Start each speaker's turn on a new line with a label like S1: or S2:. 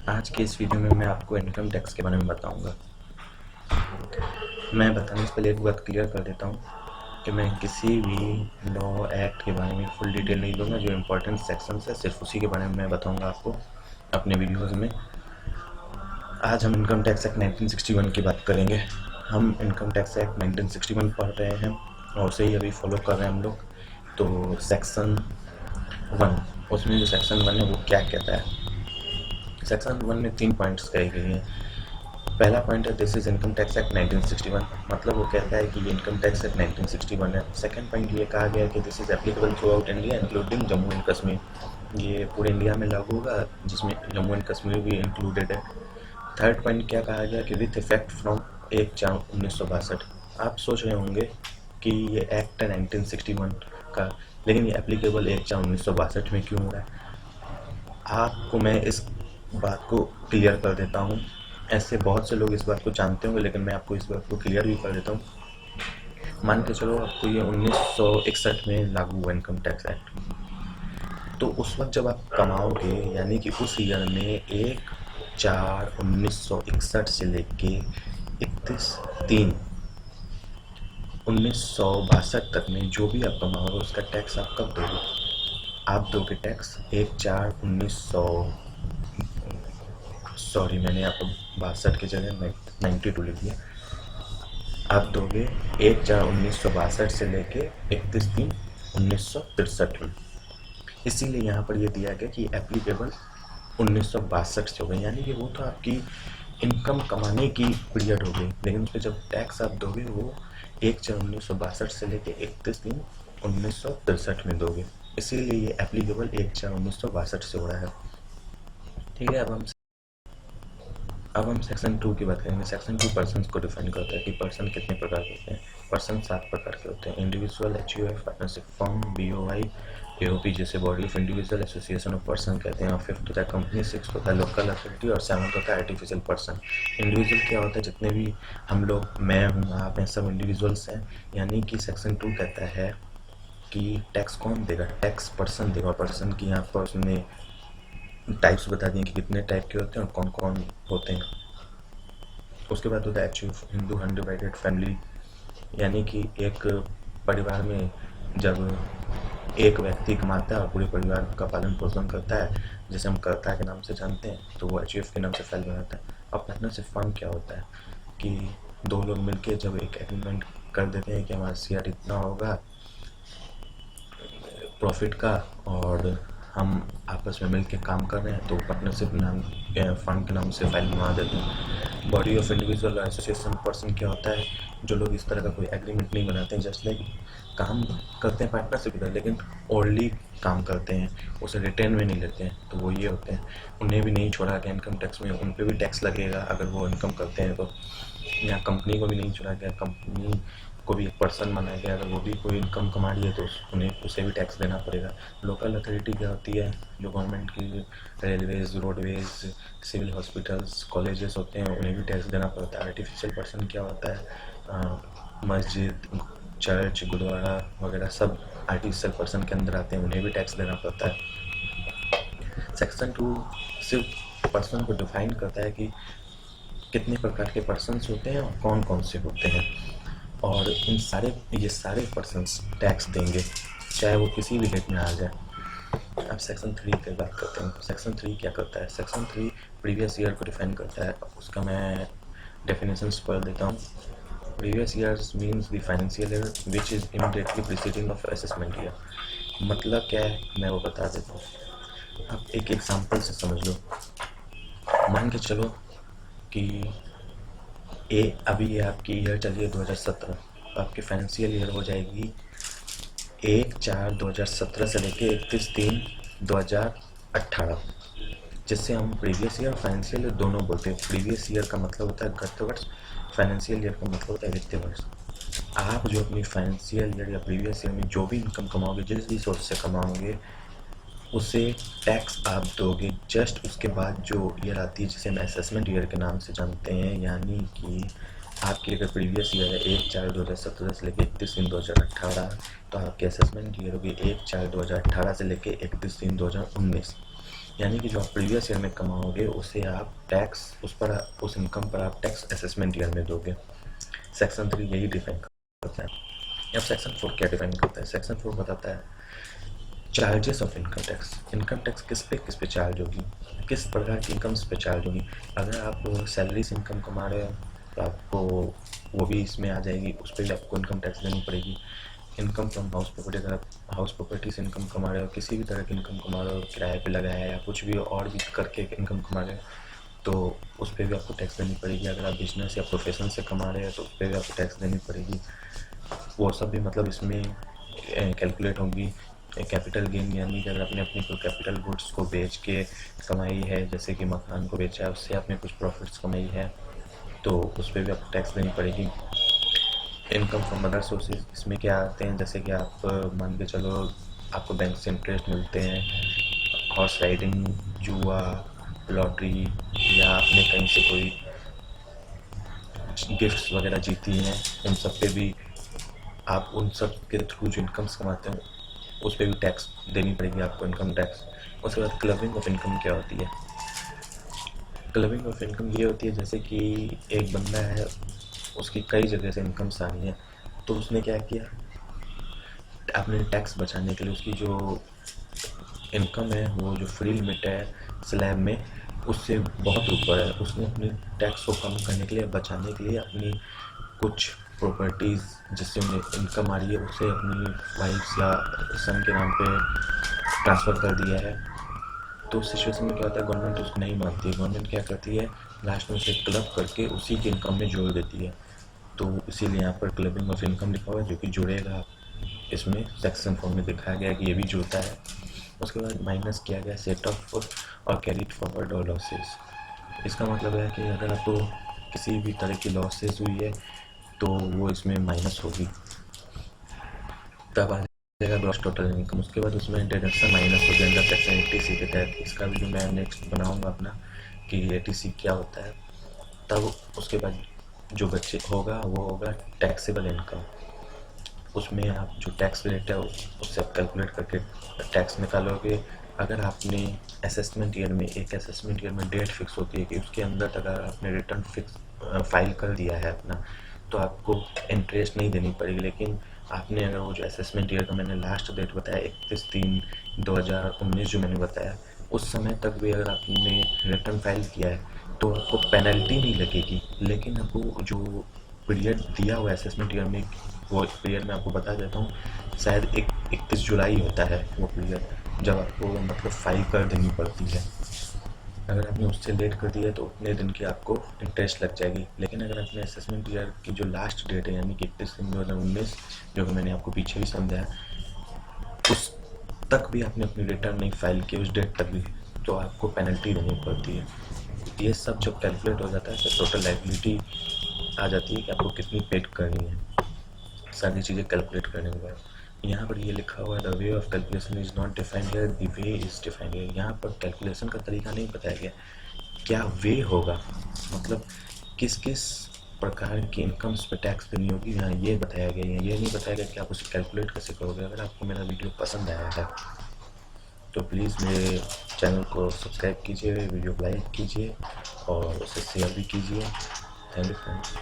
S1: आज के इस वीडियो में मैं आपको इनकम टैक्स के बारे में बताऊंगा। मैं बताने से पहले एक बात क्लियर कर देता हूं कि मैं किसी भी लॉ एक्ट के बारे में फुल डिटेल नहीं दूंगा। जो इम्पोर्टेंट सेक्शंस है सिर्फ उसी के बारे में मैं बताऊंगा आपको अपने वीडियोज़ में। आज हम इनकम टैक्स एक्ट 1961 की बात करेंगे। हम इनकम टैक्स एक्ट 1961 पढ़ रहे हैं और उसे ही अभी फॉलो कर रहे हैं हम लोग। तो सेक्शन 1, उसमें जो सेक्शन 1 है वो क्या कहता है। सेक्शन 1 में 3 पॉइंट्स कहे गए हैं। पहला पॉइंट है this is income tax act 1961, मतलब वो कहता है कि ये इनकम टैक्स एक्ट 1961 है। सेकंड पॉइंट ये कहा गया है कि this is applicable through out India including Jammu and Kashmir, ये पूरे इंडिया में लागू होगा जिसमें जम्मू एंड कश्मीर भी इंक्लूडेड है। थर्ड पॉइंट क्या कहा गया कि विथ इफेक्ट फ्रॉम 1/4/1962। आप सोच रहे होंगे कि ये एक्ट है 1961 का, लेकिन ये एप्लीकेबल 1/4/1962 में क्यों हो रहा है। आपको मैं इस बात को क्लियर कर देता हूँ। ऐसे बहुत से लोग इस बात को जानते होंगे, लेकिन मैं आपको इस बात को क्लियर भी कर देता हूँ। मान के चलो आपको ये 1961 में लागू हुआ इनकम टैक्स एक्ट, तो उस वक्त जब आप कमाओगे, यानी कि उस ईयर में 1/4/1961 से लेके 31/3/1962 तक में जो भी आप कमाओगे उसका टैक्स आप कब दोगे। आप दोगे टैक्स 1/4/1900, सॉरी मैंने यहाँ पर 62 की जगह 92 लिख दिया। आप दोगे 1/4/1962 से लेके 31/3/1963 में। इसीलिए यहाँ पर ये दिया गया कि एप्लीकेबल 1962 से हो गई, यानी कि वो तो आपकी इनकम कमाने की पीरियड हो गई, लेकिन उस पर जब टैक्स आप दोगे वो 1/4/1962 से लेके 31/3/1963 में दोगे। इसीलिए ये एप्लीकेबल 1/4/1962 से हो रहा है। ठीक है, अब हम सेक्शन 2 की बात करेंगे। सेक्शन 2 पर्सन्स को डिफाइन करता है कि पर्सन कितने प्रकार के होते हैं। पर्सन 7 प्रकार के होते हैं। Individual, HUF, partnership firm, BOI, AOP जैसे body of individual, association of person कहते हैं। और 5th होता है कंपनी, 6th होता है लोकल अथॉरिटी और 7th होता है आर्टिफिशियल पर्सन। इंडिविजुअल क्या होता है, जितने भी हम लोग, मैं हूँ, आप हैं, सब इंडिविजुअल्स हैं। यानी कि सेक्शन 2 कहता है कि टैक्स कौन देगा, टैक्स पर्सन देगा। और पर्सन की यहाँ पर उसने टाइप्स बता दिए कि कितने टाइप के होते हैं और कौन कौन होते हैं। उसके बाद होता है एचयूएफ, हिंदू अनडिवाइडेड फैमिली, यानी कि एक परिवार में जब एक व्यक्ति कमाता है और पूरे परिवार का पालन पोषण करता है, जैसे हम कर्ता के नाम से जानते हैं, तो वो एचयूएफ के नाम से फाइल बनाता है। और पार्टनरशिप फर्म क्या होता है कि दो लोग मिलकर जब एक एग्रीमेंट कर देते हैं कि हमारा शेयर इतना होगा प्रॉफिट का और हम आपस में मिल के काम कर रहे हैं, तो पार्टनरशिप नाम फंड के नाम से फाइल बनवा देते हैं। Body of individual association person क्या होता है, जो लोग इस तरह का कोई एग्रीमेंट नहीं बनाते हैं, जस्ट लाइक काम करते हैं पार्टनरशिप का, लेकिन ओनली काम करते हैं, उसे रिटर्न में नहीं लेते हैं, तो वो ये होते हैं। उन्हें भी नहीं छोड़ा गया इनकम टैक्स में, उन पर भी टैक्स लगेगा अगर वो इनकम करते हैं तो। यहाँ कंपनी को भी नहीं छोड़ा गया, कंपनी को भी एक पर्सन माना गया, अगर वो भी कोई इनकम कमा रही है तो उन्हें उसे भी टैक्स देना पड़ेगा। लोकल अथॉरिटी क्या होती है, जो गवर्नमेंट की railways, roadways, civil hospitals, colleges होते हैं, उन्हें भी टैक्स देना पड़ता है। आर्टिफिशियल पर्सन क्या होता है, मस्जिद, चर्च, गुरुद्वारा वगैरह सब आर्टिफिशियल पर्सन के अंदर आते हैं, उन्हें भी टैक्स देना पड़ता है। सेक्शन 2 सिर्फ पर्सन को डिफाइन करता है कि कितने प्रकार के पर्सन्स होते हैं और कौन कौन से होते हैं, और ये सारे पर्सन्स टैक्स देंगे चाहे वो किसी भी डेट में आ जाए। अब सेक्शन 3 की बात करते हैं। सेक्शन 3 क्या करता है। सेक्शन 3 प्रीवियस ईयर को डिफाइन करता है। उसका मैं डेफिनेशंस पढ़ देता हूँ। Previous years means the financial year which is immediately preceding of assessment year. मतलब क्या है मैं वो बता देता हूँ। आप एक एग्जाम्पल से समझ लो। मान के चलो कि अभी ये आपकी ईयर चल रही है 2017, तो आपकी फाइनेंशियल ईयर हो जाएगी 1/4/2017 से लेके 31/3/2018, जिससे हम प्रीवियस ईयर और फाइनेंशियल ईयर दोनों बोलते हैं। प्रीवियस ईयर का मतलब होता है गत वर्ष, फाइनेंशियल ईयर का मतलब होता है वित्तीय वर्ष। आप जो अपनी फाइनेंशियल ईयर या प्रीवियस ईयर में जो भी इनकम कमाओगे, जिस भी सोर्स से कमाओगे, उसे टैक्स आप दोगे जस्ट उसके बाद जो ईयर आती है, जिसे हम असेसमेंट ईयर के नाम से जानते हैं। यानी कि आपकी अगर प्रीवियस ईयर है 1/4/2017 से लेकर 31/3/2018, तो आपकी असेसमेंट ईयर होगी 1/4/2018 से लेकर 31/3/2019। यानी कि जो आप प्रीवियस ईयर में कमाओगे उसे आप टैक्स उस इनकम पर आप टैक्स असेसमेंट ईयर में दोगे। सेक्शन 3 यही डिफाइन करता है। अब सेक्शन 4 क्या डिफाइन करता है? सेक्शन 4 बताता है charges of income tax. Income tax किस पे चार्ज होगी, किस प्रकार की इनकम्स पे चार्ज होगी। अगर आप सैलरी से इनकम कमा रहे हो तो आपको वो भी इसमें आ जाएगी, उस पर भी आपको इनकम टैक्स देनी पड़ेगी। इनकम फ्रॉम हाउस प्रॉपर्टी, अगर आप हाउस प्रॉपर्टी से इनकम कमा रहे हो, किसी भी तरह की इनकम कमा रहे हो, किराए पे लगाया है या कुछ भी और भी करके इनकम कमा रहे हो, तो उस पर भी आपको टैक्स देनी पड़ेगी। अगर आप बिजनेस या प्रोफेशन से कमा रहे हो तो उस पर भी आपको टैक्स देनी पड़ेगी। वो सब भी मतलब इसमें कैलकुलेट होंगी। कैपिटल गेन यानी कि अगर आपने अपनी कोई कैपिटल गुड्स को बेच के कमाई है, जैसे कि मकान को बेचा है, उससे आपने कुछ प्रॉफिट्स कमाई है, तो उस पर भी आपको टैक्स देनी पड़ेगी। इनकम फ्रॉम अदर सोर्सेज, इसमें क्या आते हैं, जैसे कि आप मान के चलो आपको बैंक से इंटरेस्ट मिलते हैं, हॉर्स राइडिंग, जुआ, लॉटरी, या आपने कहीं से कोई गिफ्ट्स वगैरह जीती हैं, उन सब पे भी आप उन सब के थ्रू जो इनकम्स कमाते हैं उस पर भी टैक्स देनी पड़ेगी आपको, इनकम टैक्स। उसके बाद क्लबिंग ऑफ इनकम क्या होती है? क्लबिंग ऑफ इनकम ये होती है जैसे कि एक बंदा है, उसकी कई जगह से इनकम्स आ रही हैं, तो उसने क्या किया, अपने टैक्स बचाने के लिए उसकी जो इनकम है वो जो फ्री लिमिट है स्लैब में उससे बहुत ऊपर है, उसने अपनी टैक्स को कम करने के लिए, बचाने के लिए अपनी कुछ प्रॉपर्टीज़ जिससे उन्हें इनकम आ रही है उसे अपनी वाइफ या सन के नाम पे ट्रांसफ़र कर दिया है। तो उस सिचुएशन में क्या होता है, गवर्नमेंट उसको नहीं मानती है। गवर्नमेंट क्या करती है, लास्ट में उसे क्लब करके उसी की इनकम में जोड़ देती है। तो इसीलिए यहाँ पर क्लबिंग ऑफ इनकम लिखा हुआ है, जो कि जुड़ेगा, इसमें सेक्शन 4 में दिखाया गया है कि ये भी जुड़ता है। उसके बाद माइनस किया गया सेट ऑफ और कैरीड फॉरवर्ड और लॉसेस। इसका मतलब है कि अगर आपको किसी भी तरह की लॉसेस हुई है तो वो इसमें माइनस होगी, तब आ जाएगा ग्रॉस टोटल इनकम। उसके बाद उसमें डिडक्शन माइनस हो जाएगा सेक्शन 80C के तहत। इसका भी जो मैं नेक्स्ट बनाऊंगा अपना कि 80C क्या होता है। तब उसके बाद जो बच्चे होगा वो होगा टैक्सेबल इनकम। उसमें आप जो टैक्स रेट है उससे आप कैलकुलेट करके टैक्स निकालोगे। अगर आपने असेसमेंट ईयर में, एक असेसमेंट ईयर में डेट फिक्स होती है कि उसके अंदर तक अगर आपने रिटर्न फिक्स फाइल कर दिया है अपना, तो आपको इंटरेस्ट नहीं देनी पड़ेगी। लेकिन आपने अगर वो जो असेसमेंट ईयर का मैंने लास्ट डेट बताया 31/3/2019 जो मैंने बताया, उस समय तक भी अगर आपने रिटर्न फाइल किया है तो आपको पेनल्टी नहीं लगेगी। लेकिन आपको जो पीरियड दिया हुआ है असेसमेंट ईयर में, वो पीरियड मैं आपको बता देता हूँ, शायद 31 जुलाई होता है वो पीरियड, जब आपको मतलब फाइल कर देनी पड़ती है। अगर आपने उससे लेट कर दिया तो उतने दिन की आपको इंटरेस्ट लग जाएगी। लेकिन अगर आपने असेसमेंट ईयर की जो लास्ट डेट है यानी कि 31/3/2019, जो कि मैंने आपको पीछे भी समझाया, उस तक भी आपने अपनी रिटर्न नहीं फाइल की, उस डेट तक भी, तो आपको पेनल्टी देनी पड़ती है। ये सब जब कैलकुलेट हो जाता है तो टोटल लायबिलिटी आ जाती है कि आपको कितनी पेड करनी है, सारी चीज़ें कैलकुलेट करने के बाद। यहाँ पर ये लिखा हुआ है the way of calculation is not defined here, the way is defined here. यहाँ पर कैलकुलेशन का तरीका नहीं बताया गया, क्या वे होगा, मतलब किस किस प्रकार की इनकम्स पे टैक्स देनी होगी, यहाँ ये बताया गया है। ये नहीं बताया गया कि आप उसे कैलकुलेट कैसे करोगे। अगर आपको मेरा वीडियो पसंद आया है तो प्लीज़ मेरे चैनल को सब्सक्राइब कीजिए, वीडियो को लाइक कीजिए और उसे शेयर भी कीजिए। Thank you friends.